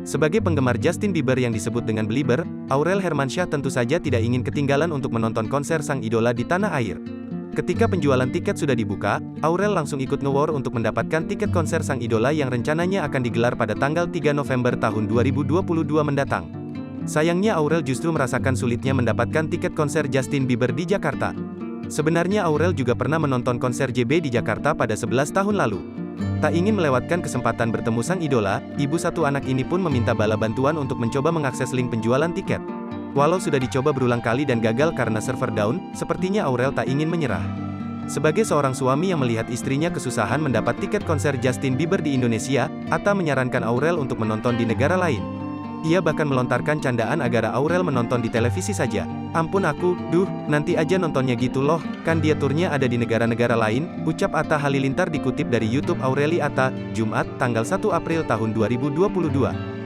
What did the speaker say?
Sebagai penggemar Justin Bieber yang disebut dengan Belieber, Aurel Hermansyah tentu saja tidak ingin ketinggalan untuk menonton konser sang idola di tanah air. Ketika penjualan tiket sudah dibuka, Aurel langsung ikut nge-war untuk mendapatkan tiket konser sang idola yang rencananya akan digelar pada tanggal 3 November tahun 2022 mendatang. Sayangnya Aurel justru merasakan sulitnya mendapatkan tiket konser Justin Bieber di Jakarta. Sebenarnya Aurel juga pernah menonton konser JB di Jakarta pada 11 tahun lalu. Tak ingin melewatkan kesempatan bertemu sang idola, ibu satu anak ini pun meminta bala bantuan untuk mencoba mengakses link penjualan tiket. Walau sudah dicoba berulang kali dan gagal karena server down, sepertinya Aurel tak ingin menyerah. Sebagai seorang suami yang melihat istrinya kesusahan mendapat tiket konser Justin Bieber di Indonesia, Atta menyarankan Aurel untuk menonton di negara lain. Ia bahkan melontarkan candaan agar Aurel menonton di televisi saja. "Ampun aku, nanti aja nontonnya gitu loh, kan dia turnya ada di negara-negara lain," ucap Atta Halilintar dikutip dari YouTube Aureli Atta, Jumat, tanggal 1 April tahun 2022.